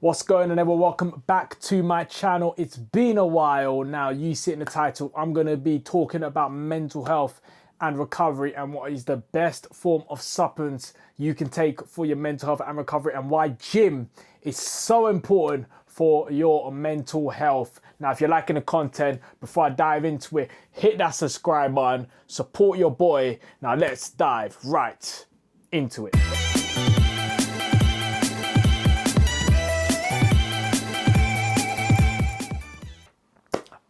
What's going on, everyone? Welcome back to my channel. It's been a while now. You see it in the title. I'm going to be talking about mental health and recovery and what is the best form of supplements you can take for your mental health and recovery, and why gym is so important for your mental health. Now, if you're liking the content, before I dive into it, hit that subscribe button, support your boy. Now let's dive right into it.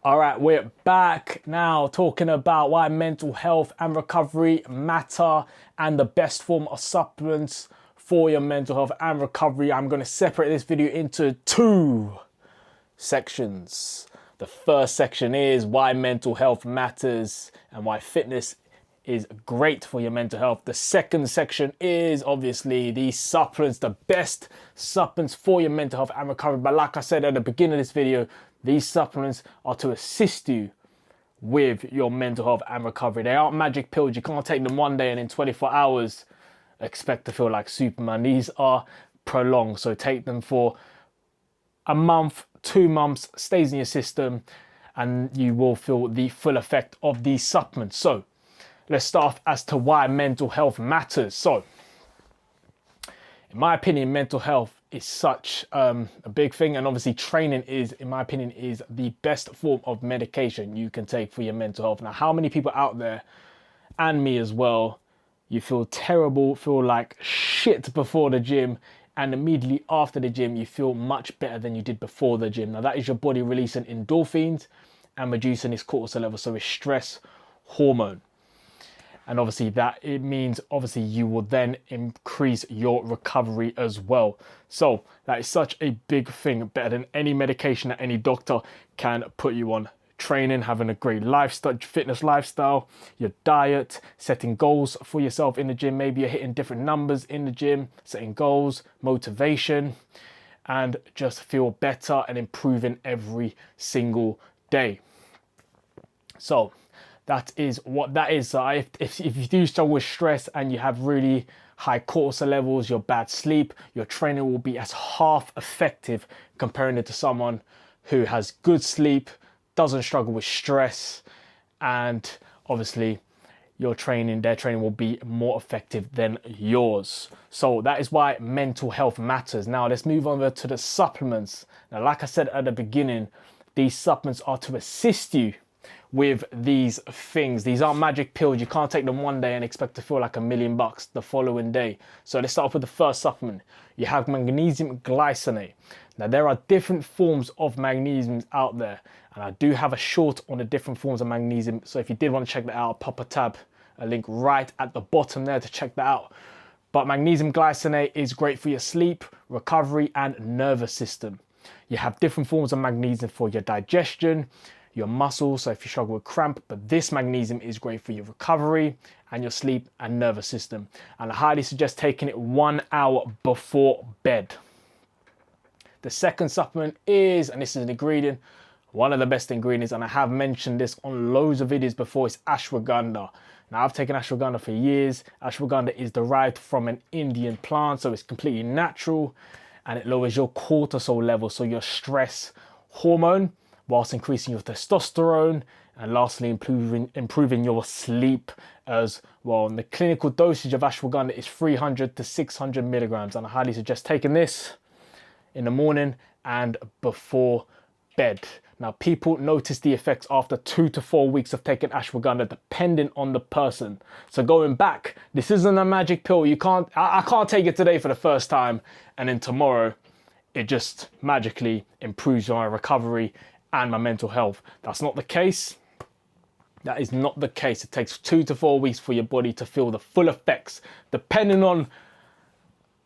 All right, we're back now talking about why mental health and recovery matter and the best form of supplements for your mental health and recovery. I'm going to separate this video into two sections. The first section is why mental health matters and why fitness is great for your mental health. The second section is obviously the supplements, the best supplements for your mental health and recovery. But like I said at the beginning of this video, these supplements are to assist you with your mental health and recovery. They aren't magic pills. You can't take them one day and in 24 hours expect to feel like Superman. These are prolonged. So take them for a month, 2 months, stays in your system, and you will feel the full effect of these supplements. So let's start off as to why mental health matters. So in my opinion, mental health is such a big thing, and obviously training is, in my opinion, is the best form of medication you can take for your mental health. Now, how many people out there, and me as well, you feel terrible, feel like shit before the gym, and immediately after the gym you feel much better than you did before the gym? Now, that is your body releasing endorphins and reducing its cortisol level, so it's stress hormone. And obviously that it means obviously you will then increase your recovery as well. So that is such a big thing, better than any medication that any doctor can put you on. Training, having a great lifestyle, fitness lifestyle, your diet, setting goals for yourself in the gym. Maybe you're hitting different numbers in the gym, setting goals, motivation, and just feel better and improving every single day. So that is what that is. So if you do struggle with stress and you have really high cortisol levels, your bad sleep, your training will be as half effective comparing it to someone who has good sleep, doesn't struggle with stress, and obviously their training will be more effective than yours. So that is why mental health matters. Now let's move over to the supplements. Now, like I said at the beginning, these supplements are to assist you with these things. These aren't magic pills. You can't take them one day and expect to feel like $1 million the following day. So let's start off with the first supplement. You have magnesium glycinate. Now, there are different forms of magnesium out there, and I do have a short on the different forms of magnesium. So if you did want to check that out, I'll pop a link right at the bottom there to check that out. But magnesium glycinate is great for your sleep, recovery, and nervous system. You have different forms of magnesium for your digestion, your muscles, so if you struggle with cramp, but this magnesium is great for your recovery and your sleep and nervous system. And I highly suggest taking it 1 hour before bed. The second supplement is, and this is an ingredient, one of the best ingredients, and I have mentioned this on loads of videos before, is ashwagandha. Now, I've taken ashwagandha for years. Ashwagandha is derived from an Indian plant, so it's completely natural, and it lowers your cortisol level, so your stress hormone, whilst increasing your testosterone, and lastly improving your sleep as well. And the clinical dosage of ashwagandha is 300 to 600 milligrams, and I highly suggest taking this in the morning and before bed. Now, people notice the effects after 2 to 4 weeks of taking ashwagandha, depending on the person. So going back, this isn't a magic pill. I can't take it today for the first time and then tomorrow it just magically improves my recovery and my mental health. That's not the case. That is not the case. It takes 2 to 4 weeks for your body to feel the full effects, depending on,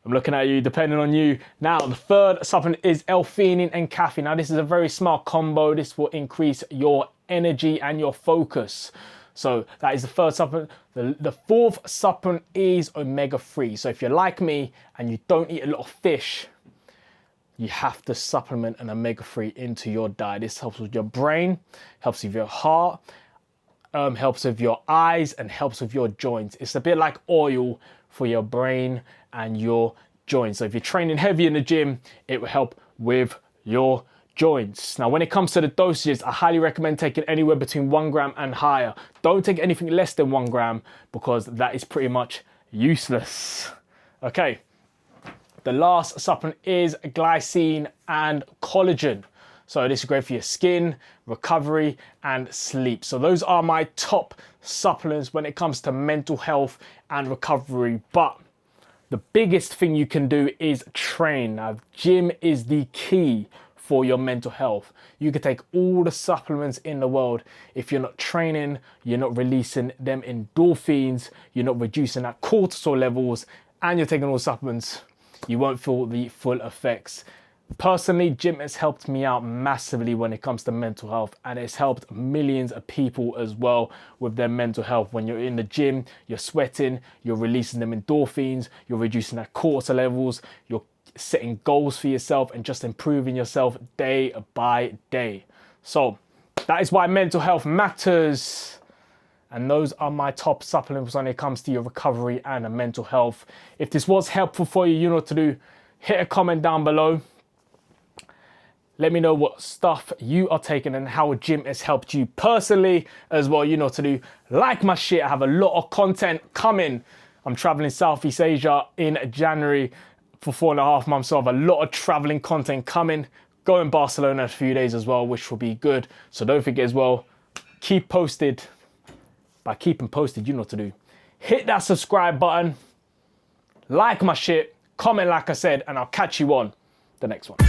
I'm looking at you, depending on you. Now, the third supplement is L-theanine and caffeine. Now, this is a very smart combo. This will increase your energy and your focus. So that is the third supplement. The fourth supplement is omega-3. So if you're like me and you don't eat a lot of fish, you have to supplement an omega-3 into your diet. This helps with your brain, helps with your heart, helps with your eyes, and helps with your joints. It's a bit like oil for your brain and your joints. So if you're training heavy in the gym, it will help with your joints. Now, when it comes to the dosages, I highly recommend taking anywhere between 1 gram and higher. Don't take anything less than 1 gram because that is pretty much useless. Okay, the last supplement is glycine and collagen. So this is great for your skin, recovery, and sleep. So those are my top supplements when it comes to mental health and recovery. But the biggest thing you can do is train. Now, gym is the key for your mental health. You can take all the supplements in the world. If you're not training, you're not releasing them endorphins, you're not reducing that cortisol levels, and you're taking all the supplements, you won't feel the full effects. Personally, gym has helped me out massively when it comes to mental health, and it's helped millions of people as well with their mental health. When you're in the gym, you're sweating, you're releasing them endorphins, you're reducing that cortisol levels, you're setting goals for yourself and just improving yourself day by day. So that is why mental health matters. And those are my top supplements when it comes to your recovery and mental health. If this was helpful for you, you know what to do. Hit a comment down below. Let me know what stuff you are taking and how gym has helped you personally as well. You know what to do. Like my shit. I have a lot of content coming. I'm traveling Southeast Asia in January for 4.5 months. So I have a lot of traveling content coming. Go in Barcelona in a few days as well, which will be good. So don't forget as well, keep posted. By keeping posted, you know what to do. Hit that subscribe button. Like my shit. Comment like I said. And I'll catch you on the next one.